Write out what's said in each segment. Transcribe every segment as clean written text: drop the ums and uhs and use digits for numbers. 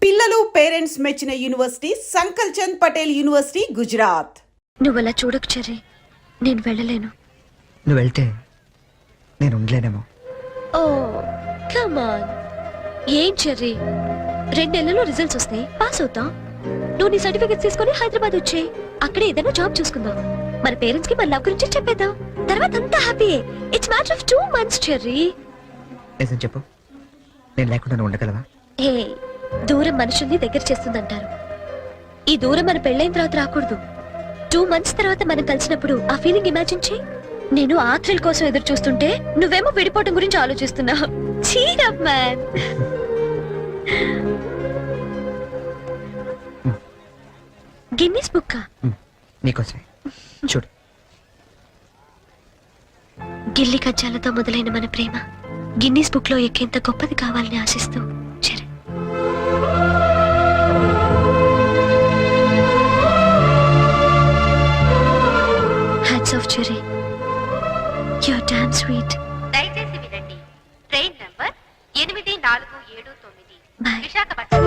పిల్లలు పేరెంట్స్ మెచ్చిన university సంకల్ Chand Patel university Gujarat. నువ్వు అలా చూడకు చెర్రీ, నేను వెళ్ళలేను. నువ్వు వెళ్తే నేను ఉండలేనేమో. Oh come on. ఏం చెర్రీ, 2 నెలల్లో రిజల్ట్స్ వస్తాయి, పాస్ అవుతాం. నువ్వు నీ సర్టిఫికెట్స్ తీసుకొని హైదరాబాద్ వచ్చేయి. అక్కడే ఏదైనా జాబ్ చూసుకుందాం. మన పేరెంట్స్ కి మన లవ్ గురించి చెప్పేద్దాం. తర్వాత అంతా happy. It's matter of 2 months cherry. నిజం చెప్పు, నేను లేకుండా నువ్వు ఉండగలవా? ఏ దూరం మనుషుల్ని దగ్గర చేస్తుందంటారు. ఈ దూరం మన పెళ్ళైన తర్వాత రాకూడదు. 2 months తర్వాత మనం కలిసినప్పుడు ఆ ఫీలింగ్ ఇమాజిన్ చేయి. నేను ఆ థ్రిల్ కోసం ఎదురు చూస్తుంటే నువ్వేమో విడిపోవటం గురించి ఆలోచిస్తున్నావు. Cheer up man. Guinness book నీకోసమే. చూడు, గిల్లి కజ్జాలతో మొదలైన మన ప్రేమ గిన్నీస్ బుక్ లో ఎక్కేంత గొప్పది కావాలని ఆశిస్తూ Cherry. Hats off Cherry, you are damn sweet. దయచేసి వినండి. Train number 8479 Visakhapatnam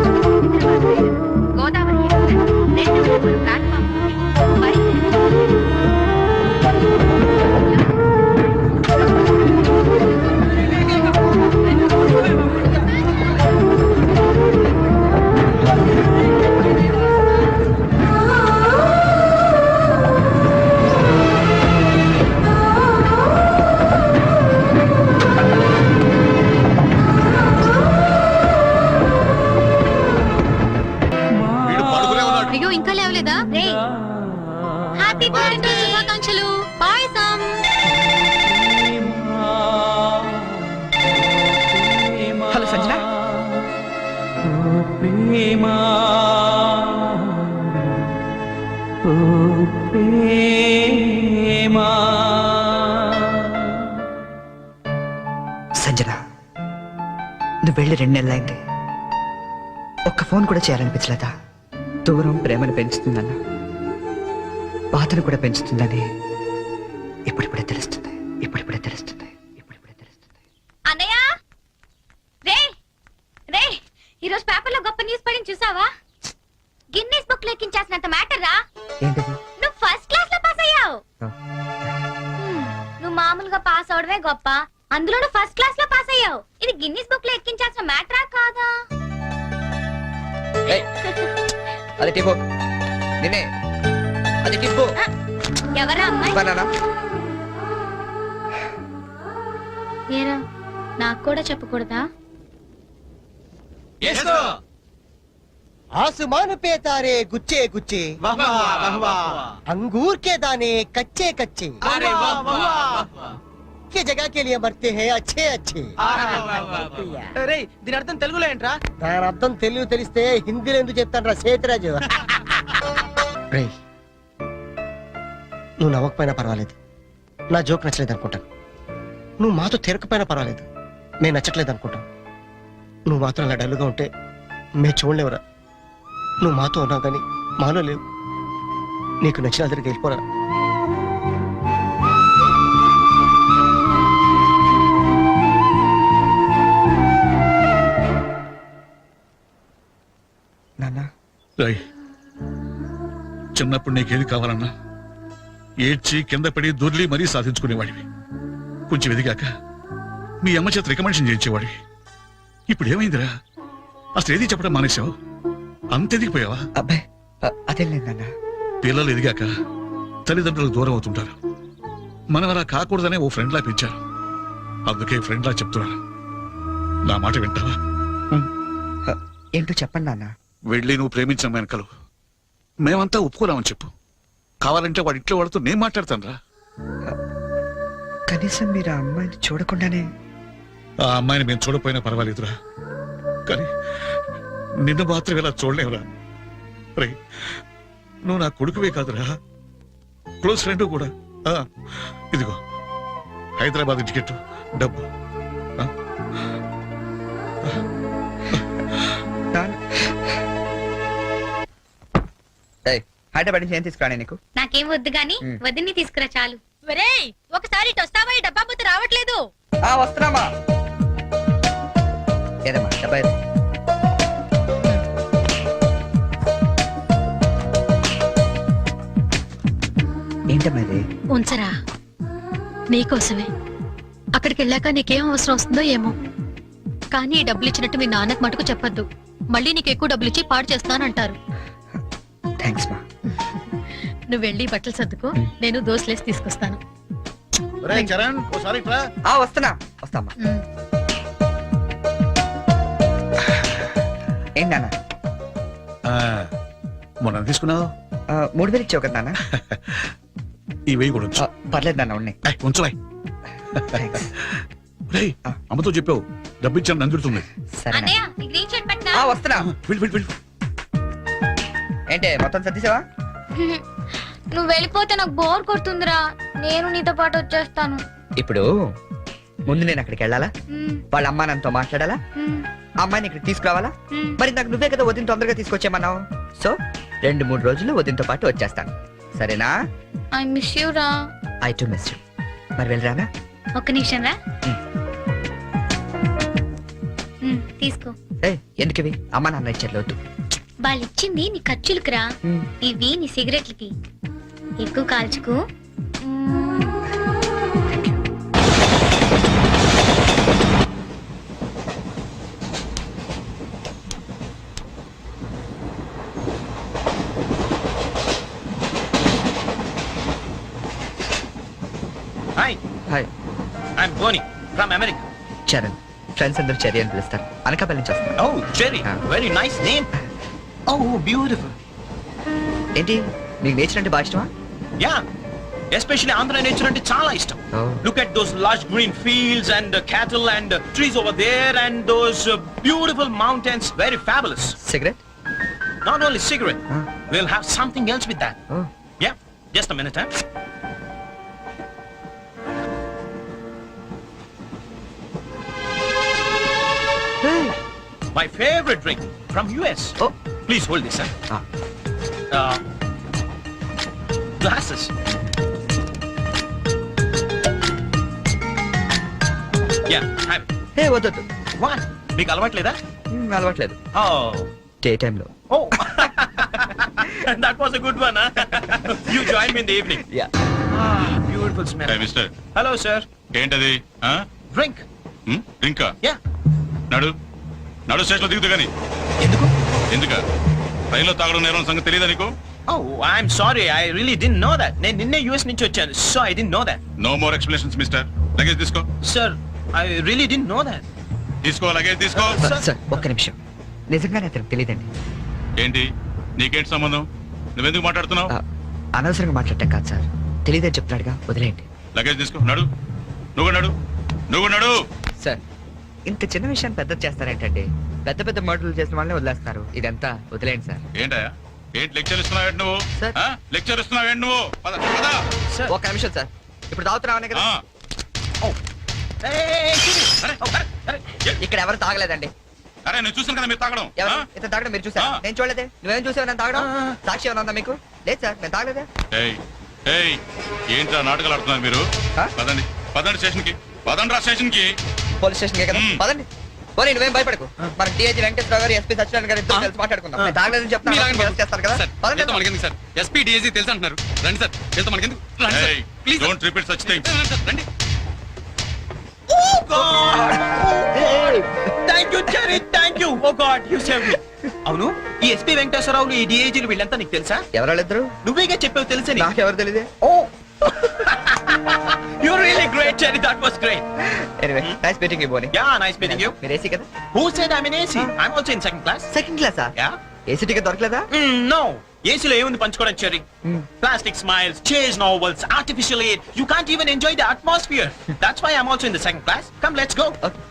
Godavari platform happy birthday శుభాకాంక్షలు. పాయసం. హలో సంజన. సంజన, నువ్వు వెళ్ళి 2 నెలలైంది. ఒక్క ఫోన్ కూడా చేయాలనిపించలేదా? దూరం ప్రేమను పెంచుతుందన్న, బాధను కూడా పెంచుతుందని ఇప్పుడిప్పుడే తెలుస్తుంది. అన్నయ్య, రే రే, ఈరోజు పేపర్లో గొప్ప న్యూస్ పడింది చూసావా? గిన్నీస్ బుక్ లెక్కించాల్సినంత మ్యాటర్ రా. ఏంటది? నువ్వు ఫస్ట్ క్లాస్ లో పాస్ అయ్యావు. నువ్వు మామూలుగా పాస్ అవడమే గొప్ప, అందులో నువ్వు ఫస్ట్ క్లాస్ లో పాస్ అయ్యావు. ఇది గిన్నీస్ బుక్ లో ఎక్కించాల్సిన మ్యాటరా కాదా? అది టిప్పు, నిన్నే. అది టిప్పు. ఎవరా అమ్మాయి? బనానా. ఏరా, నాకు కూడా చెప్పకూడదా? आसमान पे तारे गुच्छे गुच्छे, अंगूर के दाने कच्चे कच्चे, ये जगह के लिए मरते हैं अच्छे अच्छे. దీని అర్థం తెలుగులో ఏంట్రా? దాని అర్థం తెలుగు తెలిస్తే హిందీలో ఎందుకు చెప్తాను రా సేతురాజు. నువ్వు నవ్వకపోయినా పర్వాలేదు, నా జోక్ నచ్చలేదు అనుకుంటాను. నువ్వు మాతో తిరగకపోయినా పర్వాలేదు, నేను నచ్చట్లేదు అనుకుంటాను. నువ్వు మాత్రం అలా డల్లుగా ఉంటే మేము చూడలేవురా. నువ్వు మాతో ఉన్నావు కానీ మాలో లేవు. నీకు నచ్చిన దగ్గరికి వెళ్ళిపోరా. నాన్న, చిన్నప్పుడు నీకేది కావాలన్నా ఏడ్చి కింద పడి దొర్లి మరీ సాధించుకునేవాడివి. కొంచెం ఎదిగాక మీ అమ్మ చేత రికమెండేషన్ చేయించేవాడివి. ఇప్పుడు ఏమైందిరా? అసలు ఏది చెప్పడం మానేశావు? అంత ఎదిగిపోయావా? అబ్బాయి, అదేం లేదు నాన్న. పిల్లలు ఎదిగాక తల్లిదండ్రులకు దూరం అవుతుంటారు. మనం అలా కాకూడదనే ఓ ఫ్రెండ్లా పెంచారు. అందుకే ఫ్రెండ్లా చెప్తున్నాను, నా మాట వింటావా? ఏంటో చెప్పండి నాన్న. వెళ్ళి నువ్వు ప్రేమించిన వెనకలు మేమంతా ఒప్పుకోలేమని చెప్పు. కావాలంటే వాడి ఇంట్లో వాడితో నేను మాట్లాడతాను రా. కనీసం మీరు ఆ అమ్మాయిని చూడకుండానే. ఆ అమ్మాయిని మేము చూడపోయినా పర్వాలేదురా, కానీ నిన్ను మాత్రం ఇలా చూడలేవురా. రే, నువ్వు నా కొడుకువే కాదురా, క్లోజ్ ఫ్రెండ్ కూడా. ఇదిగో హైదరాబాద్ టికెట్, డబ్బు. హైదరాబాద్ నుంచి ఏం తీసుకురాని నీకు? నాకేం వద్దు గాని వదిన్ని తీసుకురా చాలు. ఒకసారి వస్తావా? ఈ డబ్బా బుద్ధి రావట్లేదు. వస్తున్నామా? ఏదమ్మా డబ్బా? నీకోసమే. అక్కడికి వెళ్ళాక నీకేం అవసరం వస్తుందో ఏమో, కానీ ఈ డబ్బులు ఇచ్చినట్టు మీ నాన్నకు మటుకు చెప్పొద్దు. మళ్ళీ నీకు ఎక్కువ డబ్బులు ఇచ్చి పాడు చేస్తానంటారు. థ్యాంక్స్ మా. నువ్వు వెళ్ళి బట్టలు సర్దుకో, నేను దోశలేసి తీసుకొస్తాను. చరణ్ ఒకసారి ఇట్రా. వస్తామ్మా. ఉమ్. ఏంటి నాన్న? మొన్న తీసుకున్నావు 3000 ఇచ్చావు కదా నాన్న. ఈ వెయ్యి కూడా ఉంచు. పర్లేదు నాన్న, ఉన్నాయి. ఉంచవా. రేయ్, అమ్మతో చెప్పావు డబ్బు ఇచ్చాను నందుతుంది. సరే అన్నయ్య ఈ గ్రీన్ షర్ట్ పట్టినా వస్తున్నా. వెళ్ళు వెళ్ళు వెళ్ళు. ఏంటి మొత్తం సర్దిసావా? నువ్వు వెళ్ళిపోతే నాకు బోర్ కొడుతుందిరా, నేను నీతో పాటు వచ్చేస్తాను. ఇప్పుడు ముందు నేను అక్కడికి వెళ్ళాలా? వాళ్ళ అమ్మ నాన్నతో మాట్లాడాలా? అమ్మాయిని ఇక్కడికి తీసుకురావాలా? మరి నాకు నువ్వే కదా వదిన తొందరగా తీసుకొచ్చేమన్నావు. సో 2-3 రోజుల్లో వదినతో పాటు వచ్చేస్తాను, సరేనా? ఐ మిస్ యూ రా. I to miss you. మరి వెళ్ళరానా? ఒక్క నిమిషం రా. తీసుకో. ఎందుకు ఇవి? అమ్మ నాన్న ఇచ్చేది వద్దు. వాళ్ళు ఇచ్చింది నీ ఖర్చులకు రా, ఇవి నీ సిగరెట్లకి. ఎక్కువ కాల్చుకో. Hi, hi, I'm Boni from America. Charan. Friends అందరూ చెర్రీ అని పిలుస్తారు. అనకాపల్లి నుంచి వస్తాను. Oh, Jerry, very nice name. Oh, beautiful. ఏంటి నీకు నేచర్ అంటే బాగా ఇష్టమా? Yeah, especially Andhra nature ante chaala ishtam. Oh. Look at those lush green fields and cattle and trees over there and those beautiful mountains. Very fabulous. Cigarette? Not only cigarette, Huh? we'll have something else with that. Oh. Yeah, just a minute, huh? Hey. My favorite drink from US. Oh. Please hold this, huh? Ah. Glasses. Yeah, have it. హే వద్దొద్దు. What? మీకు అలవాట్లేదా? అలవాట్లేదు. Oh. Day టైంలో. Oh. That was a good one, huh? You join me in the evening. Yeah. Ah, beautiful smell. Mister Hello, sir. ఏంటది? Drink. ఇంకా Yeah. నడు నడు station లో దిగుతూ గాని. ఎందుకు? ఎందుక రైల్లో తాగడం నేరం సంగతి తెలియదా నీకు? Oh, I'm sorry. I really didn't know that. నేను నిన్నే US నుంచి వచ్చాను. So I didn't know that. No more explanations mister. Luggage తీసుకో. Sir, I really didn't know that. తీసుకో లగేజ్ తీసుకో. సార్ ఒక్క నిమిషం, నిజంగానే అతనికి తెలియదండి. ఏంటి నీకేంటి సంబంధం? నువ్వెందుకు మాట్లాడుతున్నావు? అనవసరంగా మాట్లాడటం కాదు సార్, తెలియదని చెప్తున్నాడుగా, వదిలేయండి. లగేజ్ తీసుకో. నడు నువ్వు నడు నువ్వు నడు. సార్ ఇంత చిన్న విషయాన్ని పెద్ద చేస్తారేంటండి? పెద్ద పెద్ద మర్డర్లు చేసిన వాళ్ళని వదిలేస్తారు, ఇదంతా వదిలేయండి సార్. ఏంటయ్యా ఏంటి లెక్చర్ ఇస్తున్నావు నువ్వు? సార్. లెక్చర్ ఇస్తున్నావు నువ్వు? పద పద. Sir. ఒక్క నిమిషం సార్, ఇప్పుడు తాగుతున్నామనే కదా. Oh. Hey, అరే, అరే, ఇక్కడ ఎవరు తాగలేదండి. అరే నేను చూసాను కదా మీరు తాగడం. ఎవరు ఇతను తాగడం మీరు చూసారా? నేను చూడలేదే. నువ్వేం చూసావు నేను తాగడం? ఆ. సాక్షి ఏమైనా ఉందా మీకు? లేదు సార్, నేను తాగలేదే. ఏయ్ ఏయ్ ఏంట్రా నాటకాలు ఆడుతున్నారు మీరు? ఆ? పదండి పదండి స్టేషన్ కి. పదండి రా స్టేషన్ కి. పోలీస్ స్టేషన్ కదా, పదండి. పోనీ నువ్వేం భయపడకు, మన డిఐజీ వెంకటేశ్వర గారు, ఎస్పీ సత్యనారాయణ గారు ఇద్దరు కలిసి మాట్లాడుకుందాం. నేను తాగలేదని చెప్తాను, చేస్తారు కదా. పదండి. మనకెందుకు సార్? ఎస్పీ డిఐజీ తెలుసు అంటున్నారు. రండి సార్, వెళ్తాం. మనకెందుకు? రండి సార్, ఏయ్ please. Don't repeat such things. రండి. Oh God! Thank you, Jerry. Thank you. Oh God, you saved me. అవును, ఈ ఎస్పీ వెంకటేశ్వరరావులు, ఈ డిఐజీలు వీళ్ళంతా నీకు తెలుసా? ఎవరాళ్ళిద్దరు? నువ్వేగా చెప్పావు తెలుసని. నాకెవరు తెలియదే. Oh. You're really great, Jerry. That was great. Anyway nice meeting you Boney. Yeah, nice meeting you. మీరు ఏసీ కదా? Who said I'm in AC? I'm also in second class. Second క్లాసా? Yeah? ఏసీ టికెట్ దొరకలేదా? No. ఏసీలో ఏముంది పంచుకోవడం, cherry? Plastic smiles, chase novels, artificial air. You can't even enjoy the atmosphere. That's why I'm also in the second class. Come, let's go. Okay.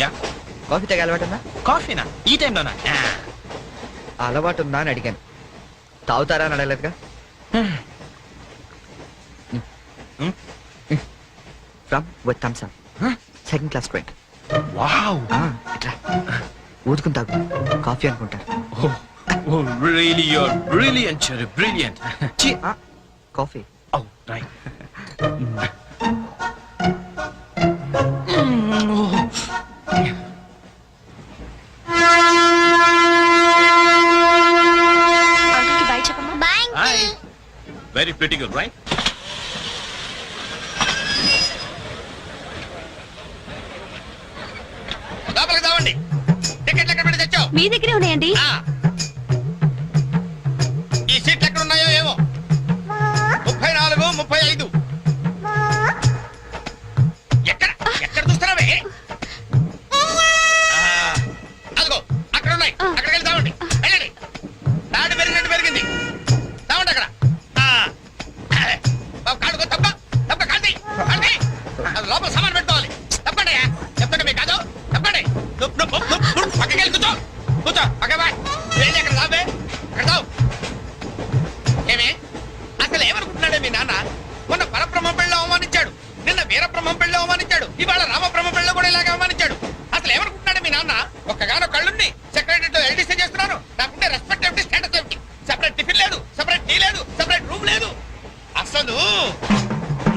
Yeah. Coffee తాగే అలవాటు ఉందా? కాఫీనా? ఈ టైంలోనా? అలవాటు ఉందా అని అడిగాను, తాగుతారా అని అడగలేదుగా. From with Thums Up, second class drink. Wow. ఇట్లా ఊదుకుని తాగు, కాఫీ అనుకుంటారు. Oh, really, you're brilliant, Cherry. Brilliant. Coffee. Oh, right. Very pretty good right? లోపలికి రావండి. టికెట్లు ఎక్కడ పెట్టి తెచ్చావు? మీ దగ్గరే ఉన్నాయండి. ఆ. ఈ సీట్లు ఎక్కడ ఉన్నాయో ఏమో. 34, 35. ఎక్కడ ఎక్కడ చూస్తున్నావే? అదిగో అక్కడ ఉన్నాయి. అక్కడికి వెళ్ళి తావండి. వెళ్ళండి. తాడు పెరిగినట్టు పెరిగింది. తావండి అక్కడ. బాబు కాళ్ళకు తప్ప తప్ప కాంతి కాంతి. అది లోపల సామాన్ పెట్టుకోవాలి. తప్పండి. చెప్తాండి మీకు కాదు. తప్పండి. పక్కకి వెళ్ళి కూర్చో. కూర్చో పక్క బాయ్. వెళ్ళి అక్కడ రాబే. అక్కడ తావు. ఏమే అసలు ఏమనుకుంటున్నాడే మీ నాన్న? మొన్న పరబ్రహ్మం పెళ్ళి అవమానించాడు, నిన్న వీరబ్రహ్మం పెళ్ళి అవమానించాడు, ఇవాళ రామబ్రహ్మ పెళ్ళి కూడా ఇలాగే అవమానించాడు. అసలు ఏమనుకుంటున్నాడు మీ నాన్న? ఒక్కగానో కళ్ళుండి సెక్రటరీతో ఎల్డీసీ చేస్తున్నాను. నాకుంటే రెస్పెక్ట్ ఏమిటి, స్టేటస్ ఏమిటి? సెపరేట్ టిఫిన్ లేదు, సెపరేట్ టీ లేదు, సెపరేట్ రూమ్ లేదు. అసలు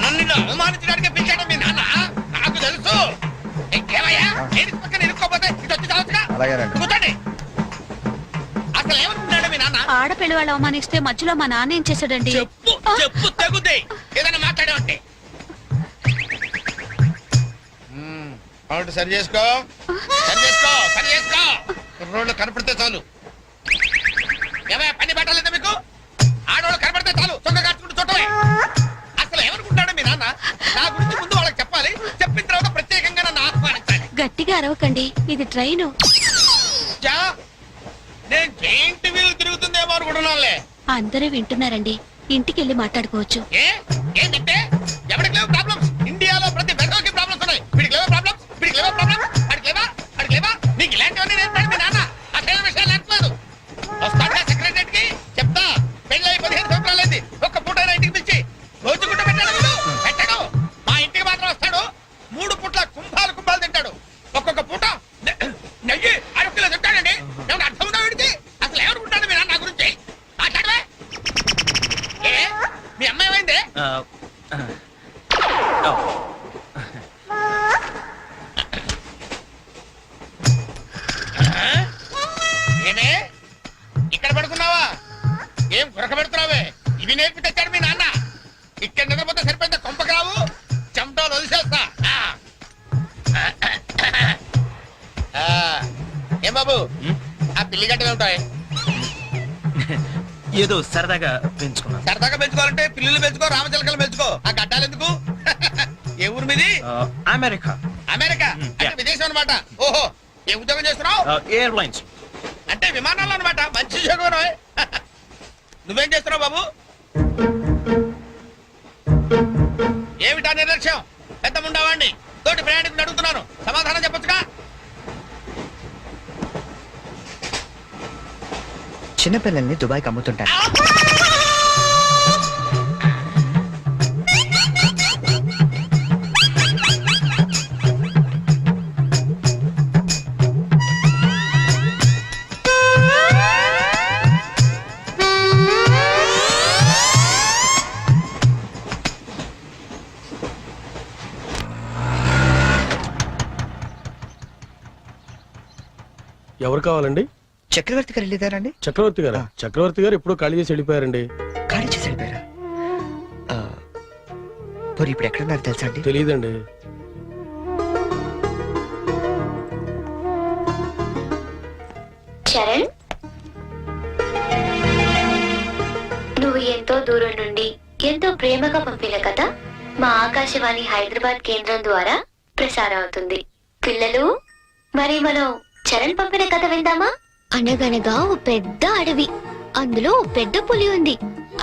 నన్ను ఇలా అవమానించడానికి పిలిచాడు మీ నాన్న. నాకు తెలుసు. ఇంకేమయ్యా లేడీస్ పక్కన ఇరుక్కోపోతే ఇటు వచ్చి చావచ్చుగా. కూర్చోండి. అసలు ఏమనుకుంటున్నాడు మీ నాన్న? ఆడపిల్ల వాళ్ళు అవమానిస్తే మధ్యలో మా నాన్న ఏం చేశాడండి? చెప్పు చెప్పు తెగుద్ది. ఏదైనా మాట్లాడావంటే అవును. సరి చేసుకో, సరి చేసుకో, సరి చేసుకో. రోడ్లు కనపడితే చాలు. ఏమయ్య పని పట్టాలేదా మీకు? ఆడవాళ్ళు కనపడితే చాలు చొక్క కట్టుకుంటూ చుట్టమే. అసలు ఏమనుకుంటాడు మీ నాన్న? నా గురించి ముందు వాళ్ళకి చెప్పాలి. చెప్పిన తర్వాత ప్రత్యేకంగా నన్ను ఆహ్వానించాలి. గట్టిగా అరవకండి, ఇది ట్రైను. చా, నేను జైంట్ వీల్ తిరుగుతుందేమో అనుకుంటున్నానులే. అందరూ వింటున్నారండి, ఇంటికి వెళ్ళి మాట్లాడుకోవచ్చు. ఏంటంటే ఎవరికి లేవు ప్రాబ్లమ్స్? ఇండియాలో ప్రతి బెదోకి ప్రాబ్లమ్స్ ఉన్నాయి. వీడికి లేవా ప్రాబ్లమ్స్? వీడికి లేవా ప్రాబ్లమ్స్? అడిగి లేవా? అడిగి లేవా? నీకు ఇలాంటివన్నీ నేర్పాడు మీ నాన్న. అసలు విషయాలు నేర్పలేదు. వస్తాడా సెక్రటరీకి? చెప్తా. పెళ్ళి 15 సంవత్సరాలైంది. ఒక్క పూట ఇంటికి పిలిచి రోజు గుడ్డ పెట్టాడు. పెట్టాడు. మా ఇంటికి మాత్రం వస్తాడు. 3 పూట్ల కుంభాలు కుంభాలు తింటాడు. ఒక్కొక్క పూట నెయ్యి 6 కిలో తింటాడండి. ఏమన్నా అర్థం ఉందా వీడికి? అసలు ఏమనుకుంటాడు మీ నాన్న నా గురించి? మాట్లాడవే. మీ అమ్మాయి ఏమైంది? ఏమే ఇక్కడ పడుకున్నావా? ఏం గురక పెడుతున్నావే? ఇవి నేర్పి తెచ్చాడు మీ నాన్న. ఇక్కడ నిద్రపోతే సరిపోయింది. కొంపకి రావు, చెమటలు వదిలేస్తా. ఏం బాబు ఆ పిల్లి గడ్డలు ఉంటాయి? ఏదో సరదాగా పెంచుకున్నాను. సరదాగా పెంచుకోవాలంటే పిల్లులు పెంచుకో, రామచిలకలు పెంచుకో. ఆ గడ్డాలు ఎందుకు? ఏ ఊరు మీది? అమెరికా. అమెరికా అంటే విదేశం అనమాట. ఓహో, ఏ ఉద్యోగం చేస్తున్నావు? ఎయిర్లైన్స్. అంటే విమానాలు అనమాట. మంచి ఉద్యోగం. నువ్వేం చేస్తున్నావు బాబు? ఏమిటా నిర్లక్ష్యం? పెద్ద ఉండవాడిని తోటి ప్రయాణికుని అడుగుతున్నాను, సమాధానం చెప్పొచ్చుగా. చిన్నపిల్లల్ని దుబాయ్కి అమ్ముతుంటారు. ఎవరు కావాలండి? చక్రవర్తి గారు వెళ్ళేదారండి? చక్రవర్తి గారు. చక్రవర్తి గారు ఎప్పుడో ఖాళీ చేసి వెళ్ళిపోయారండి. ఖాళీ చేసి వెళ్ళిపోయారా? మరి ఇప్పుడు ఎక్కడున్నారు తెలుసా అండి? తెలియదండి. చరణ్, నువ్వు ఎంతో దూరం నుండి ఎంతో ప్రేమగా పంపిన కథ మా ఆకాశవాణి హైదరాబాద్ కేంద్రం ద్వారా ప్రసారం అవుతుంది. పిల్లలు, మరి మనం చరణ్ పంపిన కథ విందామా? అనగనగా ఓ పెద్ద అడవి, అందులో ఓ పెద్ద పులి ఉంది.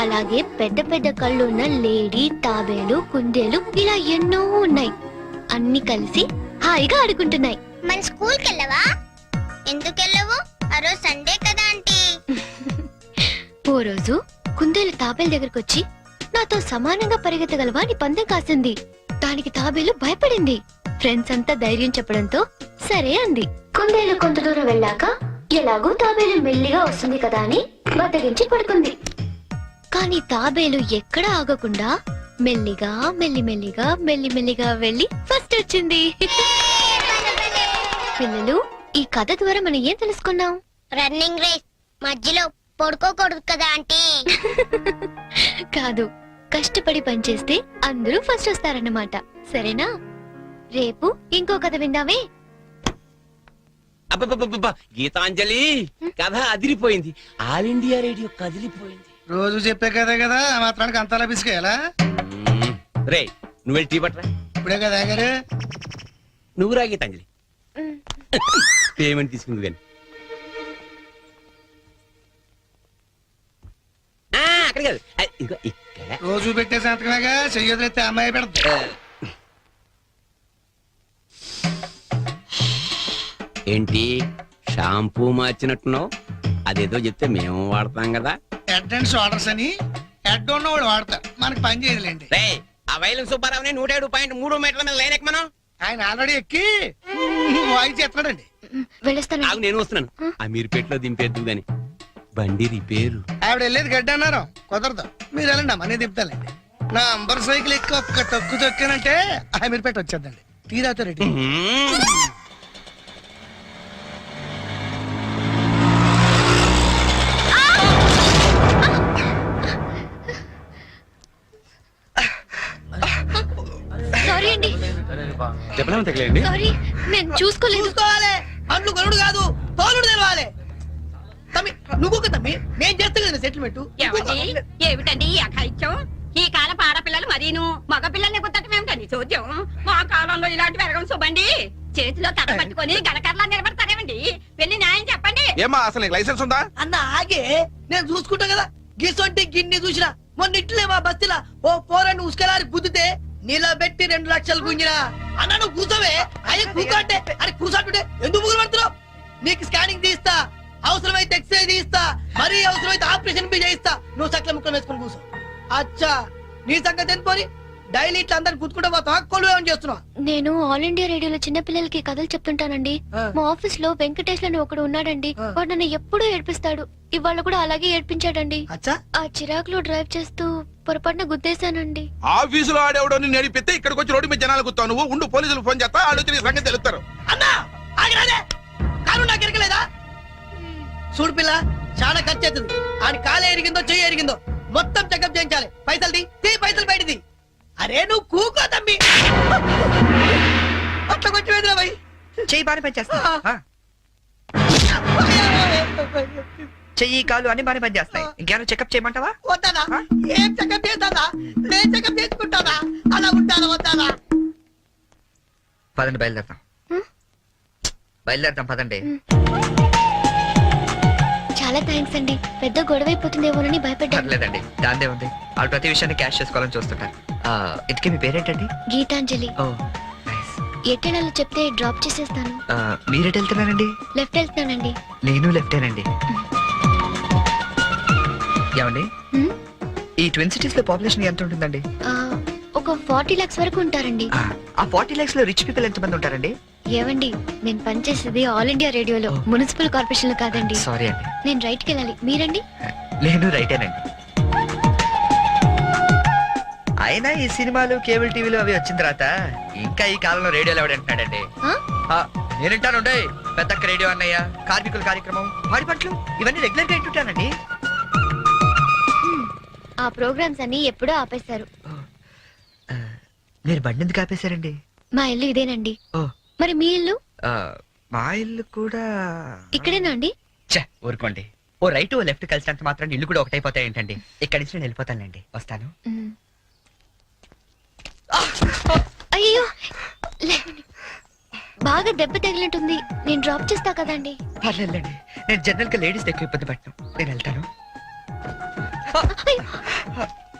అలాగే పెద్ద పెద్ద కళ్ళున్న లేడీ, తాబేలు, కుందేలు ఇలా ఎన్నో ఉన్నాయి. అన్ని కలిసి హాయిగా ఆడుకుంటున్నాయి. మన స్కూల్ కెళ్ళవా? ఎందుకెళ్ళవు? ఆ రోజు సండే కదా ఆంటీ. ఓ రోజు కుందేలు తాబేలు దగ్గరకు వచ్చి నాతో సమానంగా పరిగెత్తగలవా అని పందెం కాసింది. దానికి తాబేలు భయపడింది. ఫ్రెండ్స్ అంతా ధైర్యం చెప్పడంతో సరే అంది. కుందేలు కొంత దూరం వెళ్ళాక ఎలాగో తాబేలు మెల్లిగా వస్తుంది కదా అని బద్దగించి పడుకుంది. కానీ తాబేలు ఎక్కడ ఆగకుండా మెల్లిగా మెల్లిమెల్లిగా మెల్లిమెల్లిగా వెళ్ళి ఫస్ట్ వచ్చింది. పిల్లలు, ఈ కథ ద్వారా మనం ఏం తెలుసుకున్నాం? రన్నింగ్ రేస్ మధ్యలో పడుకోకూడదు కదా ఆంటీ. కాదు, కష్టపడి పనిచేస్తే అందరూ ఫస్ట్ వస్తారన్నమాట. సరేనా? రేపు ఇంకో కథ విందామే. అబ్బబ్బబ్బబ్బ, గీతాంజలి కథ అదిరిపోయింది. ఆల్ ఇండియా రేడియో కదిలిపోయింది. రోజు చెప్పే కదే కదా ఆ మాత్రానికి అంతలా పిసికేయాలా? రే నువ్వు వెళ్ళి టీ పట్టరా. ఇప్పుడే కదా గారు. నువ్వు రా గీతాంజలి. పేమెంట్ తీసుకుంది కానీ అక్కడ కాదు, ఇదిగో ఇక్కడ. రోజు పెట్టే సంతకమేగా, చెయ్యొదిలేస్తే అమ్మాయి పెడతా. ఏంటి షాంపూ మార్చినట్టున్నావు? అదేదో చెప్తే మేము వాడతాం కదా. హెడ్ అండ్ షోల్డర్స్ అని హెడ్ ఉన్నవాడు వాడతారు, మనకి పని చేయదులేండి. రే ఆ వైలం సుబ్బారావుని 107.3 మీటర్ల మీద లైన్ ఎక్కమను. ఆయన ఆల్రెడీ ఎక్కి వాయిస్ ఎత్తడండి. వెళ్ళొస్తాను. ఆగు, నేను వస్తున్నాను. అమీర్పేటలో దింపేద్దు గాని బండి రిపేరు. ఆవిడ వెళ్ళేది గడ్డ అన్నారు, కుదరదు. మీరు వెళ్ళండి అమ్మా, నేను దింపుతానండి. నా అంబర్ సైకిల్ ఎక్కి ఒక్క తొక్కు తొక్కానంటే అమీర్పేట వచ్చేద్దండి. టీ తాగుతారు రెడ్డి. సారీ అండి, చెప్పలేము తగలేండి. సారీ, నేను చూసుకోలేదు. చూసుకోవాలి, అండ్లు గరుడు కాదు తోలుడు తెలవాలి. తమ్మి నువ్వు ఒక తమ్మి, నేను చేస్తా కదా సెటిల్మెంట్. ఏమిటండి ఈ అఘాయిత్యం? ఈ కాలపు ఆడపిల్లలు మరీను మగ పిల్లల్ని కుట్టడం ఏమిటండి చూద్దాం. మా కాలంలో ఇలాంటి వెరగం చూబండి. చేతిలో కథ పట్టుకొని గణకర్లా నిలబడతారేమండి? వెళ్ళి న్యాయం చెప్పండి. ఏమా అసలు నీకు లైసెన్స్ ఉందా? అన్న ఆగే, నేను చూసుకుంటా కదా. గిసొంటి గిన్ని చూసినా మొన్న ఇట్లే మా బస్తీలా ఓ పోరని ఉసుకలారి గుద్దితే నిలబెట్టి 2 లక్షలు గుంజినా. అన్న నువ్వు కూర్చోవే. అయ్యి కూర్చోంటే అరే కూర్చోంటుంటే ఎందుకు ముగ్గురు పడుతున్నావు? నీకు స్కానింగ్ తీస్తా, అవసరమైతే ఎక్స్రే తీస్తా, మరీ అవసరమైతే ఆపరేషన్ బి చేయిస్తా. నువ్వు చక్కల ముక్కలు వేసుకొని కూర్చో. అచ్చా నీ సంగతి ఎంత పోని? డైలీ ఇట్లా అందరిని గుర్తుకుంటా పోతావా? కొలు ఏమని చేస్తున్నావా? నేను ఆల్ ఇండియా రేడియోలో చిన్న పిల్లలకి కథలు చెప్తుంటానండి. మా ఆఫీస్ లో వెంకటేష్ అని ఒకడు ఉన్నాడండి. వాడు నన్ను ఎప్పుడూ ఏడ్పిస్తాడు. ఇవాళ కూడా అలాగే ఏడ్పించాడండి. అచ్చా ఆ చిరాకులో డ్రైవ్ చేస్తూ పొరపాటున గుద్దేశానండి. ఆఫీసులో ఆడేవాడు నడిపితే ఇక్కడికి వచ్చి రోడ్డు మీద జనాలు గుర్తావు. నువ్వు ఉండు, పోలీసులు ఫోన్ చేస్తా, ఆలోచన సంగతి తెలుస్తారు. అన్నా ఆగిరాదే, కాలు నాకు ఎరకలేదా? చూడు పిల్ల, చాలా ఖర్చు అవుతుంది. ఆడి కాలు ఎరిగిందో చెయ్యి ఎరిగిందో మొత్తం చెకప్ చేయించాలి. పైసలు తీ పైసలు బయటిది. అరే నువ్వు కూకో తమ్మి. అట్లా కొంచెం ఎదురా భయ్. చెయ్యి బాగానే పనిచేస్తా. చెయ్యి కాలు అన్ని బాగానే పనిచేస్తాయి. ఇంకేమైనా చెకప్ చేయమంటావా? వద్దానా? ఏం చెకప్ చేస్తానా? నేను చెకప్ చేసుకుంటానా? అలా ఉంటానా వద్దానా? పదండి బయలుదేరదాం. బయలుదేరదాం పదండి. చాలా థ్యాంక్స్ అండి. పెద్ద గొడవ అయిపోతుందేమోనని భయపడ్డాను. పర్లేదండి, దాందే ఉంది. వాళ్ళు ప్రతి విషయాన్ని క్యాష్ చేసుకోవాలని చూస్తుంటారు. ఇంతకీ మీ పేరేంటండి? గీతాంజలి. ఓ నైస్. ఎట్టెళ్ళాలో చెప్తే డ్రాప్ చేసేస్తాను. మీరెట్ వెళ్తున్నానండి? లెఫ్ట్ వెళ్తున్నానండి. నేను లెఫ్టేనండి. ఏమండి, హ్మ్? ఈ ట్విన్ సిటీస్ లో పాపులేషన్ ఎంత ఉంటుందండి? ఒక 40 lakhs వరకు ఉంటారండి. ఆ 40 lakhs లో రిచ్ పీపుల్ ఎంత మంది ఉంటారండి? ఏవండి, నేను పనిచేసేది ఆల్ ఇండియా రేడియోలో, మున్సిపల్ కార్పొరేషన్ లో కాదండి. సారీ అండి. నేను రైట్కి వెళ్ళాలి. మీరండి? నేను రైటేనండి. అయినా ఈ సినిమాలు కేబుల్ టీవీలు అవి వచ్చిన తర్వాత ఇంకా ఈ కాలంలో రేడియోలో ఎవడంటున్నాడండి? ఆ? నేనంటాను పెద్దక్క రేడియో అన్నయ్య, కార్మికుల కార్యక్రమం, పాడి పంటలు ఇవన్నీ రెగ్యులర్ గా వింటుంటానండి. ఆ ప్రోగ్రామ్స్ అన్ని ఎప్పుడో ఆపేశారు. మీరు బండి ఎందుకు ఆపేశారండి? మా ఇల్లు ఇదేనండి. ఓ. మరి మీ ఇల్లు? మా ఇల్లు కూడా ఇక్కడేనా అండి? ఊరుకోండి. ఓ రైట్ ఓ లెఫ్ట్ కలిసినంత మాత్రం ఇల్లు కూడా ఒకటైపోతాయి ఏంటండి? ఇక్కడి నుంచి నేను వెళ్ళిపోతానండి. వస్తాను. అయ్యో, లేవండి. బాగా దెబ్బ తగిలినట్టుంది. నేను డ్రాప్ చేస్తా కదండి. పర్లేదండి, నేను జనరల్ గా లేడీస్ ఎక్కువ ఇబ్బంది పట్టను. నేను వెళ్తాను.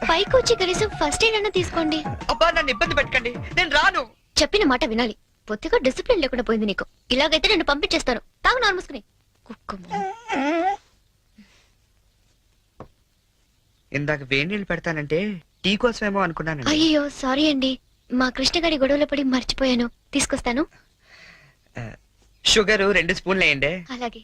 పైకి వచ్చి కనీసం ఫస్ట్ ఎయిడ్ అన్న తీసుకోండి. అబ్బా నన్ను ఇబ్బంది పెట్టకండి, నేను రాను. చెప్పిన మాట వినాలి. పొత్తిగా డిసిప్లిన్ లేకుండా పోయింది నీకు. ఇలాగైతే నన్ను పంపించేస్తాను. తాగు నార్మూసుకుని కుక్క. ఇందాక వేడి నీళ్ళు పెడతానంటే టీ కోసమేమో అనుకున్నాను. అయ్యో సారీ అండి. మా కృష్ణగాడి గొడవలో పడి మర్చిపోయాను. తీసుకొస్తాను. షుగర్ 2 స్పూన్లు వేయండి. అలాగే.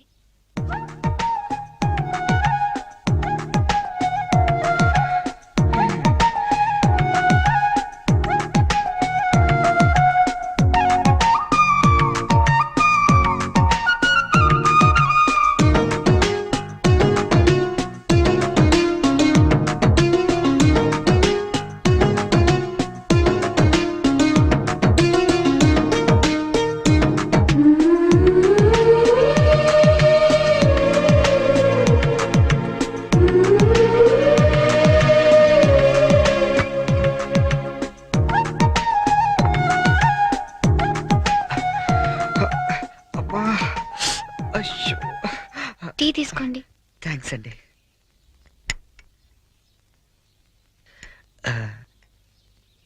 థ్యాంక్స్ అండి.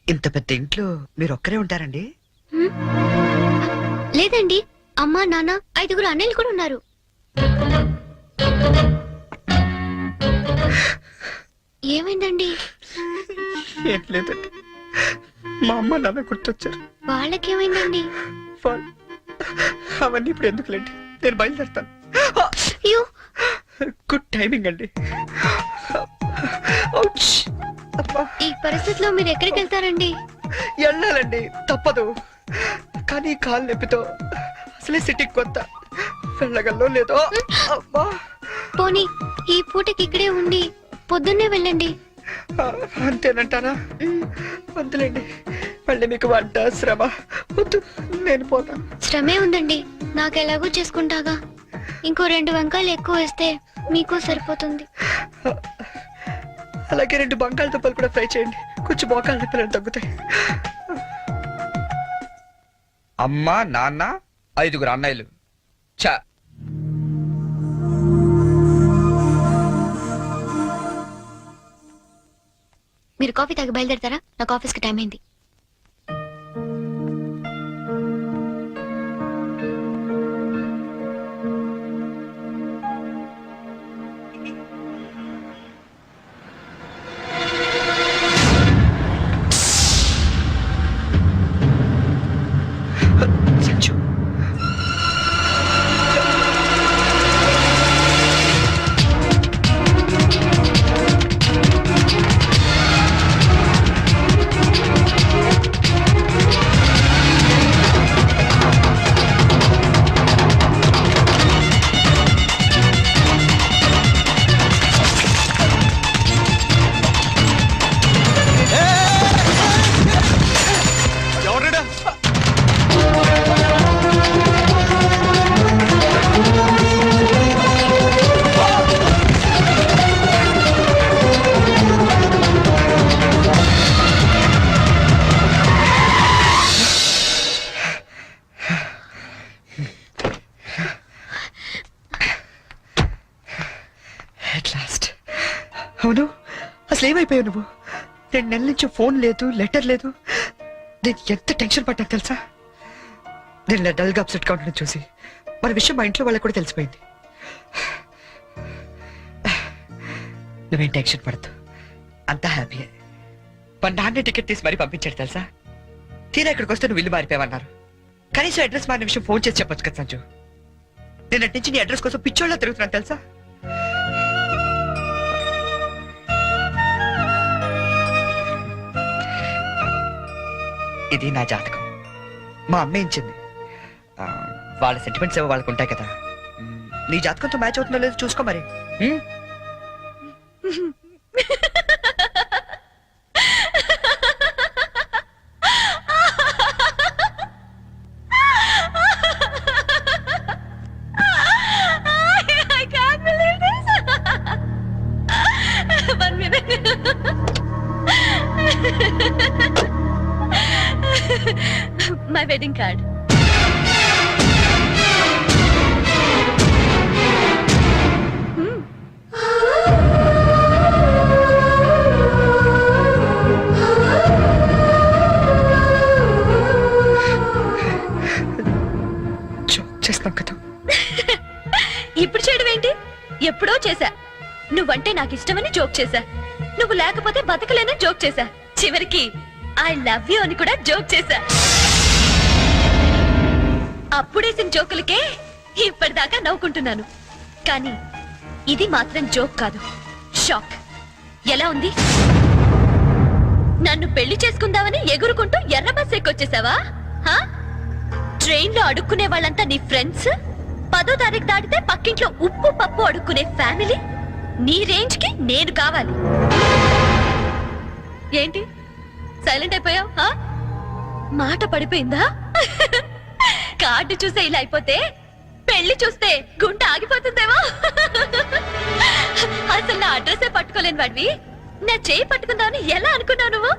ఇంత పెద్ద ఇంట్లో మీరు ఒక్కరే ఉంటారండి? లేదండి, అమ్మా నాన్న 5 అన్నయ్యలు కూడా ఉన్నారు. ఏమైందండి? ఏం లేదండి, మా అమ్మ నాన్న గుర్తొచ్చారు. వాళ్ళకేమైందండి? అవన్నీ ఇప్పుడు ఎందుకులేండి, నేను బయలుదేరుతాను. అయ్యో, గుడ్ టైమింగ్ అండి. ఔచ్! అబ్బా, ఈ పరిస్థితిలో మీరు ఎక్కడికి వెళ్తారండి? వెళ్ళాలండి, తప్పదు. కానీ కాలు నొప్పితో అసలే సిటీకి కొత్త, వెళ్ళగల్లో లేదో. అమ్మా, పోనీ ఈ పూటకి ఇక్కడే ఉండి పొద్దున్నే వెళ్ళండి. అంతేనంటారా? వద్దులేండి, మళ్ళీ మీకు వంట శ్రమ వద్దు, నేను పోతాను. శ్రమే ఉందండి, నాకు ఎలాగో చేసుకుంటాగా. ఇంకో 2 వంకాయలు ఎక్కువ వేస్తే మీకు సరిపోతుంది. అలాగే 2 బంగాళదుంపలు కూడా ఫ్రై చేయండి, కొంచెం మోకాళ్ళ నొప్పులు తగ్గుతాయి. అమ్మా నాన్న 5 అన్నయ్యలు. చా, మీరు కాఫీ తాగి బయలుదేరతారా? నాకు ఆఫీస్కి టైం అయింది. సంచు, at last. అవును, అసలు ఏమైపోయావు నువ్వు? 2 నెలల నుంచి ఫోన్ లేదు, లెటర్ లేదు. నేను ఎంత టెన్షన్ పడ్డా తెలుసా? నేను ఇలా డల్గా అప్సెట్ గా ఉండడం చూసి మన విషయం మా ఇంట్లో వాళ్ళకి కూడా తెలిసిపోయింది. నువ్వేం టెన్షన్ పడద్దు, అంతా హ్యాపీయే. మా నాన్న టికెట్ తీసి మరీ పంపించాడు తెలుసా? తీరా ఇక్కడికి వస్తే నువ్వు ఇల్లు మారిపోయావన్నారు. కనీసం అడ్రస్ మారిన విషయం ఫోన్ చేసి చెప్పొచ్చు కదా సంజు. నేను అటు నుంచి నీ అడ్రస్ కోసం పిచ్చోళ్ళ తిరుగుతున్నాను తెలుసా? ఇది నా జాతకం, మా అమ్మ ఇచ్చింది. వాళ్ళ సెంటిమెంట్స్ ఏవో వాళ్ళకు ఉంటాయి కదా. నీ జాతకంతో మ్యాచ్ అవుతుందో లేదో చూసుకో మరి. I can't believe this. 1 minute. My wedding card. చేస్తాం కదా. ఇప్పుడు చేయడం ఏంటి? ఎప్పుడో చేశా. నువ్వంటే నాకు ఇష్టమని జోక్ చేశా. నువ్వు లేకపోతే బతకలేనని జోక్ చేశా. చివరికి ఐ లవ్ యూ అని కూడా జోక్ చేశా. అప్పుడేసిన జోకులకే ఇప్పటిదాకా నవ్వుకుంటున్నాను. కానీ ఇది మాత్రం జోక్ కాదు, షాక్. ఎలా ఉంది? నన్ను పెళ్లి చేసుకుందామని ఎగురుకుంటూ ఎర్ర బస్ ఎక్కొచ్చేసావా? ట్రైన్ లో అడుక్కునే వాళ్ళంతా నీ ఫ్రెండ్స్, 10వ తారీఖు దాటితే పక్కింట్లో ఉప్పు పప్పు అడుక్కునే ఫ్యామిలీ. నీ రేంజ్ కి నేను కావాలి. ఏంటి సైలెంట్ అయిపోయావు? మాట పడిపోయిందా? కార్డు చూసే ఇలా అయిపోతే పెళ్లి చూస్తే గుండె ఆగిపోతుందేమో. అసలు నా అడ్రస్సే పట్టుకోలేని వాడివి నా చేయి పట్టుకుందామని ఎలా అనుకున్నావు నువ్వు?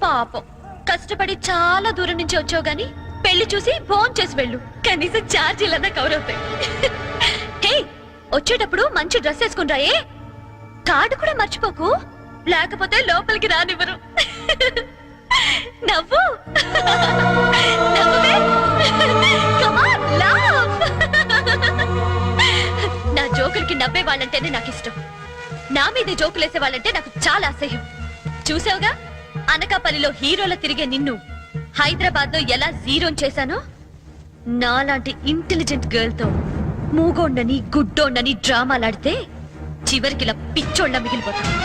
పాపం, కష్టపడి చాలా దూరం నుంచి వచ్చావు గాని పెళ్లి చూసి ఫోన్ చేసి వెళ్ళు, కనీసం ఛార్జీలన్నా కవర్ అవుతాయి. హే, వచ్చేటప్పుడు మంచి డ్రెస్ వేసుకుని రాయే. కార్డు కూడా మర్చిపోకు, లేకపోతే లోపలికి రానివ్వరు. నవ్వు నవ్వువే. Come on, laugh. నా జోకులకి నవ్వే వాళ్ళంటేనే నాకు ఇష్టం. నా మీద జోకులేసే వాళ్ళంటే నాకు చాలా అసహ్యం. చూసావుగా, అనకాపల్లిలో హీరోల తిరిగే నిన్ను హైదరాబాద్ లో ఎలా జీరో చేశానో. నాలాంటి ఇంటెలిజెంట్ గర్ల్ తో మూగోండని గుడ్డోండని డ్రామాలాడితే చివరికి ఇలా పిచ్చోళ్ళ మిగిలిపోతాను.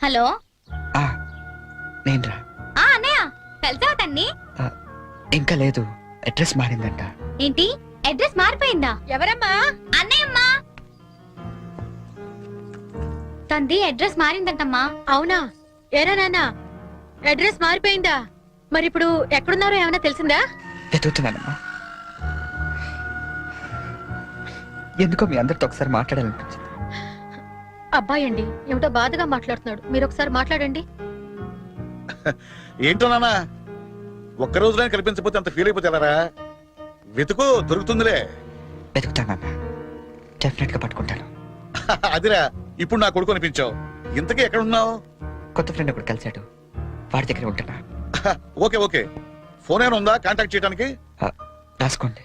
హలో ఆ, నేనురా. అన్నయ్య వెళ్తావా తన్ని? ఇంకా లేదు, అడ్రస్ మారిందంట. ఏంటి అడ్రస్ మారిపోయిందా? ఎవరమ్మా? అన్నయ్యమ్మా, తంది అడ్రస్ మారిందంటమ్మా. అవునా? ఏరా నాన్న, అడ్రస్ మారిపోయిందా? మరి ఇప్పుడు ఎక్కడున్నారో ఏమైనా తెలిసిందా? వెతుకుతున్నానమ్మా. ఎందుకో మీ అందరితో ఒకసారి మాట్లాడాలనిపించింది. అబ్బాయి అండి ఏమిటో బాధగా మాట్లాడుతున్నాడు, మీరు ఒకసారి మాట్లాడండి. ఏంటో నాన్న, ఒక్క రోజులైనా కనిపించకపోతే అంత ఫీల్ అయిపోతారా? వెతుకు, దొరుకుతుందిలే. వెతుకుతానన్నా, డెఫినెట్ గా పట్టుకుంటాను. అదిరా, ఇప్పుడు నా కొడుకు అనిపించావు. ఇంతకీ ఎక్కడ ఉన్నావు? కొత్త ఫ్రెండ్ ఒకటి కలిశాడు, వాడి దగ్గర ఉంటున్నా. ఓకే ఓకే, ఫోన్ ఏమైనా ఉందా కాంటాక్ట్ చేయడానికి? రాసుకోండి.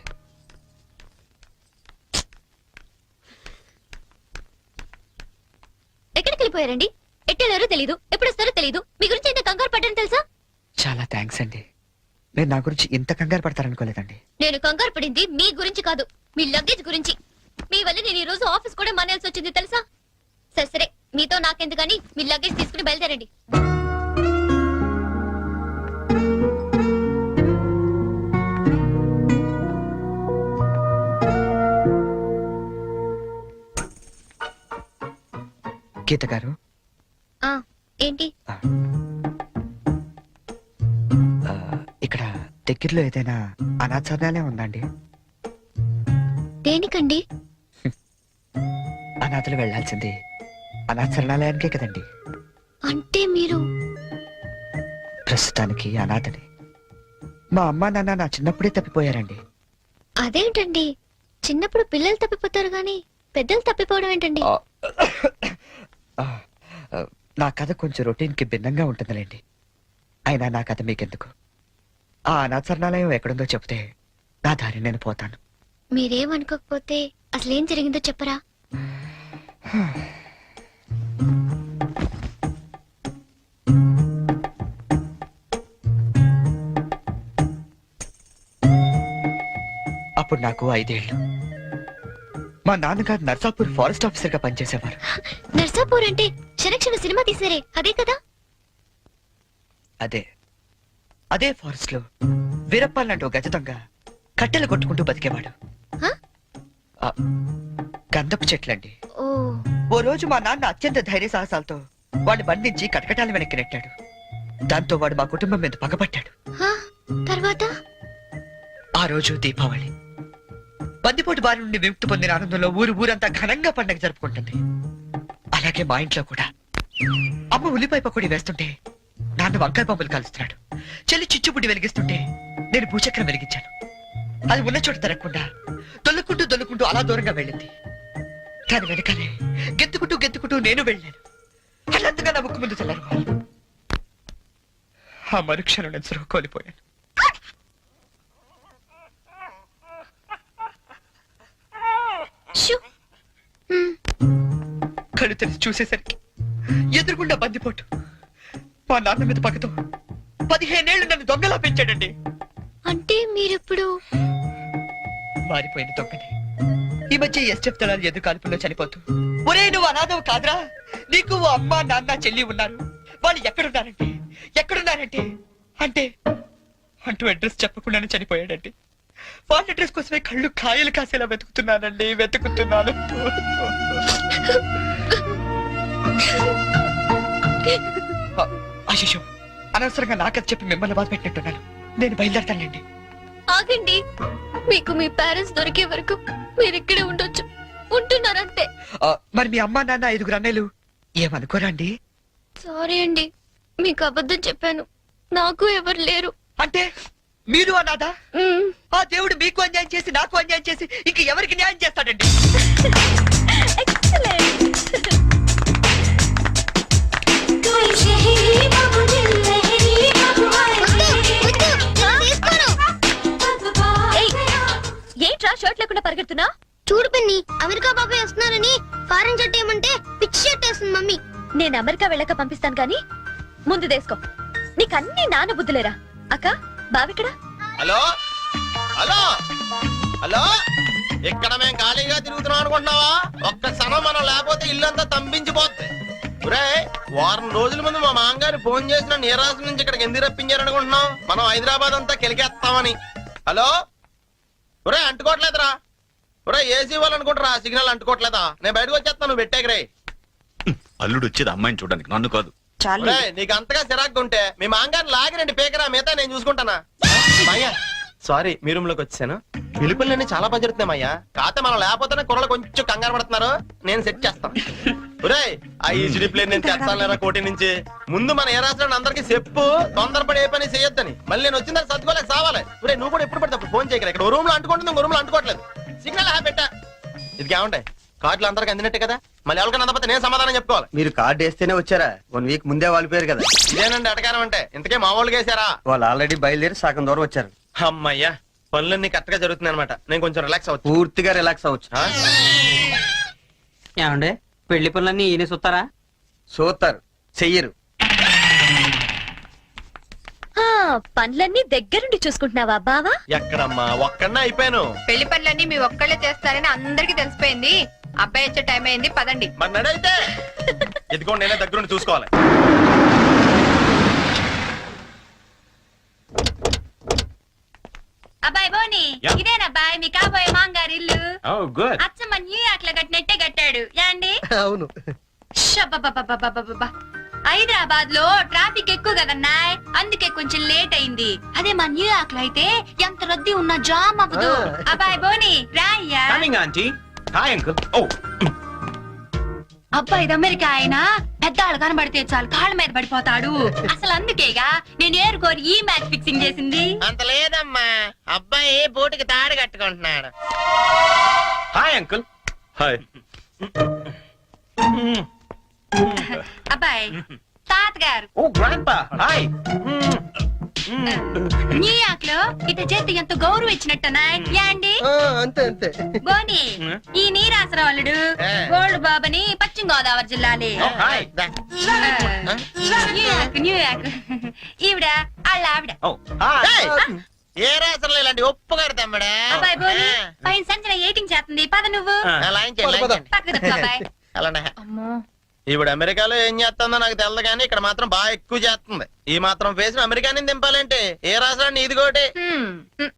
ఎక్కడికి వెళ్ళిపోయారండి? ఎట్టెళ్ళారో తెలీదు, ఎప్పుడు వస్తారో తెలీదు. మీ గురించి ఎంత కంగారు పడ్డాను తెలుసా? చాలా థ్యాంక్స్ అండి. మీరు నా గురించి ఇంత కంగారు పడతారనుకోలేదండి. నేను కంగారు పడింది మీ గురించి కాదు, మీ లగేజ్ గురించి. మీ వల్ల నేను ఈ రోజు ఆఫీస్ కూడా మానేయాల్సి వచ్చింది తెలుసా? సరే సరే, మీతో నాకెందుకని మీ లగేజ్ తీసుకుని బయలుదేరండి. గీత గారు, ఏంటి? ఇక్కడ దగ్గరలో ఏదైనా అనాథాలయం ఉందండి? దేనికండి? అనాథలు వెళ్లాల్సింది అనాథ శరణాలయానికే కదండి. అంటే మీరు ప్రస్తుతానికి అనాథని. మా అమ్మా నాన్న నా చిన్నప్పుడే తప్పిపోయారండి. అదేంటండి, చిన్నప్పుడు పిల్లలు తప్పిపోతారు గాని పెద్దలు తప్పిపోవడం ఏంటండి? నా కథ కొంచెం రొటీన్ కి భిన్నంగా ఉంటుందిలేండి. అయినా నా కథ మీకెందుకు? ఆ అనాథ శరణాలయం ఎక్కడుందో చెప్తే నా దారి నేను పోతాను. మీరేమనుకోకపోతే అసలేం జరిగిందో చెప్పరా? అప్పుడు నాకు 5 ఏళ్ళు. మా నాన్నగారు నర్సాపూర్ ఫారెస్ట్ ఆఫీసర్ గా పనిచేసేవారు. నర్సాపూర్ అంటే క్షణ సినిమా తీసారే అదే కదా? అదే ఫారెస్ట్ లో వీరప్పాలంటూ గజ దొంగ కట్టెలు కొట్టుకుంటూ బతికేవాడు. గంధపు చెట్లండి. ఓ రోజు మా నాన్న అత్యంత ధైర్య సాహసాలతో వాడిని బంధించి కటకటాల వెనక్కి నెట్టాడు. దాంతో వాడు మా కుటుంబం మీద పగబట్టాడు. తర్వాత ఆ రోజు దీపావళి. బందిపోటు బారి నుండి విముక్తి పొందిన ఆనందంలో ఊరంతా ఘనంగా పండగ జరుపుకుంటుంది. అలాగే మా ఇంట్లో కూడా అమ్మ ఉల్లిపాయ పకోడీ వేస్తుంటే నాన్న వంకాయ పంపులు కాలుస్తున్నాడు. చెల్లి చిచ్చుబుడ్డి వెలిగిస్తుంటే నేను భూచక్రం వెలిగించాను. అది ఉన్న చోట తిరగకుండా దొల్లుకుంటూ అలా దూరంగా వెళ్ళింది. దాని వెనకాలే గెత్తుకుంటూ నేను వెళ్ళాను. అల్లంతగా నా ముక్కు ముందు చల్లారు. ఆ మరుక్షణం నేను సరుకు కోల్పోయాను. షూ. కళ్ళు తెరిచి చూసేసరికి ఎదురుగుండా బందిపోటు. మా నాన్న మీద పక్కతో 15 ఏళ్ళు నన్ను దొంగలా పెంచాడండి. అంటే మీరిప్పుడు మారిపోయిన దొంగని. ఈ మధ్య ఎస్టెఫ్ దళాలు ఎదురు కాల్పుల్లో చనిపోతూ, ఒరే నువ్వు అనాథవు కాదురా, నీకు ఓ అమ్మ నాన్న చెల్లి ఉన్నారు, వాళ్ళు ఎక్కడున్నారంటే అంటే అంటూ అడ్రస్ చెప్పకుండానే చనిపోయాడండి. వాళ్ళ అడ్రస్ కోసమే కళ్ళు కాయలు కాసేలా వెతుకుతున్నాను. అశిషు, అనవసరంగా నాకది చెప్పి మిమ్మల్ని బాధ పెట్టినట్టున్నాను. నేను బయలుదేరతానండి. ఆగండి. మీకు మీ పేరెంట్స్ దొరికే వరకు మీరు ఇక్కడే ఉండొచ్చు. ఉంటున్నారంతే. మరి మీ అమ్మ నాన్న 5 అన్నయ్యలు ఏమనుకోరా అండి? సారీ అండి, మీకు అబద్ధం చెప్పాను. నాకు ఎవరు లేరు. అంటే మీరు అనాథా? మ్మ్. ఆ దేవుడు మీకు అన్యాయం చేసి నాకు అన్యాయం చేసి ఇంక ఎవరికి న్యాయం చేస్తాడండి? ఏయ్, ఏంట్రా షర్ట్ లేకుండా పరిగెడుతున్నా? చూడు పిన్ని, అమెరికా బాబాయ్ వస్తున్నారని ఫారెన్ షర్ట్ ఏమంటే పిచ్చి షర్ట్ వేస్తుంది మమ్మీ. నేను అమెరికా వెళ్ళక పంపిస్తాను కానీ ముందు దేసుకో. నీకన్నీ నాన్న బుద్ధులేరా? అక్క, బావిక్కడ? హలో హలో హలో, ఇక్కడ మేము ఖాళీగా తిరుగుతున్నాం అనుకుంటున్నావా? ఒక్క క్షణం మనం లేకపోతే ఇల్లంతా తంపించిపోద్ది. ఒరే, వారం రోజుల ముందు మా మామగారు ఫోన్ చేసిన నీరాజు నుంచి ఇక్కడికి ఎందుకు రప్పించారనుకుంటున్నాం? మనం హైదరాబాద్ అంతా కెలికేస్తామని. హలో, ఒరే అంటుకోవట్లేదురా. ఒరే ఏసీ వాళ్ళు అనుకుంటారా సిగ్నల్ అంటుకోవట్లేదా? నేను బయటకు వచ్చేస్తాను, నువ్వు పెట్టేకరే. అల్లుడు వచ్చేది అమ్మాయిని చూడడానికి, నన్ను కాదు. ఒరే, నీకు అంతగా సిరాగ్గా ఉంటే మీ మామగారిని లాగిరండి పేకరా, మిగతా నేను చూసుకుంటానా. మాయ్యా సారీ, మీ రూమ్ లోకి వచ్చాను. పిలుపులన్నీ చాలా బాగా జరుగుతున్నాయి మాయ్యా. కాకపోతే మనం లేకపోతేనే కుర్రలు కొంచెం కంగారు పడుతున్నారు. నేను సెట్ చేస్తాను. ఒరే, ఆ ఈజీ ప్లేన్ నేను తెస్తాను కోటి నుంచి. ముందు మన ఏ రాష్ట్రాన్ని అందరికి చెప్పు, తొందరపడి ఏ పని చేయొద్దని. మళ్ళీ నేను వచ్చిందని సర్దుకోలేక సావాలి. ఒరే, నువ్వు కూడా ఎప్పుడు పడితే అప్పుడు ఫోన్ చేయగలరు. ఇక్కడ రూమ్ లో అంటుకుంటుంది, ఇంకో రూమ్ లో అంటుకోవట్లేదు. సిగ్నల్ పెట్టా. ఇది ఏముంటాయి, కార్డులు అందరికి అందినట్టే కదా. మళ్ళీ ఎవరికైనా అందకపోతే నేను సమాధానం చెప్పుకోవాలి. మీరు కార్డు వేస్తేనే వచ్చారా? 1 వీక్ ముందే వాళ్ళు పేరు కదా. ఇదేనండి అటకారం అంటే. ఇంతకే మా వాళ్ళు వేసారా? వాళ్ళు ఆల్రెడీ బయలుదేరి సగం దూరం వచ్చారు. అమ్మయ్యా, పనులన్నీ కరెక్ట్ గా జరుగుతున్నాయి అనమాట. నేను కొంచెం రిలాక్స్ అవచ్చు. పూర్తిగా రిలాక్స్ అవ్వచ్చు. ఏమండే, పెళ్లి పనులన్నీ ఈయన చూస్తారా? సూతారు, చెయ్యరు. ఆ, పనులన్నీ దగ్గరుండి చూసుకుంటున్నావా బావా? ఎక్కడమ్మా, ఒక్కడనే అయిపోయాను. పెళ్లి పనులన్నీ మీ ఒక్కళ్ళే చేస్తారని అందరికి తెలిసిపోయింది. అబ్బాయి వచ్చే టైం అయింది, పదండి. మరి నడైతే ఇదిగోండి, నేనే దగ్గరుండి చూసుకోవాలి. అబ్బాయి బోని, Yeah. ఇదేనబ్బాయి మీ కాబోయే మాంగారి ఇల్లు. గుడ్. అచ్చమ్మ న్యూయార్క్ లో కట్టినట్టే కట్టాడు. యాండి అవును. హైదరాబాద్ లో ట్రాఫిక్ ఎక్కువ కదన్నాయ్, అందుకే కొంచెం లేట్ అయింది. అదే మా న్యూయార్క్ లో అయితే ఎంత రద్దీ ఉన్నా జామ్ అవ్వదు. అబ్బాయి బోని రాయ్యా. Hi uncle. ఓ, అబ్బాయి ఇది అమెరికా ఆయన, పెద్దాళ్ళు కనబడితే చాలు కాళ్ళ మీద పడిపోతాడు. అసలు అందుకేగా నేను ఏరుకోరి ఈ మ్యాచ్ ఫిక్సింగ్ చేసింది. అంత లేదమ్మా, అబ్బాయి బోటుకి తాడు కట్టుకుంటున్నాడు. Hi uncle. హాయ్. అబ్బాయి తాతగారు ఓ గ్రాండ్పా, హాయ్. న్యూయార్క్ లో ఇట చేతి ఎంతో గౌరవం ఇచ్చినట్టున్నాయ్. యాండి అంతే అంతే. బోని, ఈ నీరాసరవాళ్ళుడు గోల్డ్ బాబని పశ్చిమ గోదావరి జిల్లాలే. హాయ్. న్యూయార్క్ ఈవిడ వాళ్ళ ఆవిడ. ఏ రాత్రులు ఇలాంటి ఒప్పు కడతామ్మడా. అబ్బాయి బోని, పైన సంచన ఎయిటింగ్ చేస్తుంది, పద నువ్వు పక్కకు తప్పు అబ్బాయి. అమ్మో, ఇప్పుడు అమెరికాలో ఏం చేస్తుందో నాకు తెలదు కానీ ఇక్కడ మాత్రం బాగా ఎక్కువ చేస్తుంది. ఈ మాత్రం ఫేస్ అమెరికాని దింపాలంటే ఏ రాష్ట్రాన్ని ఇది కోటి.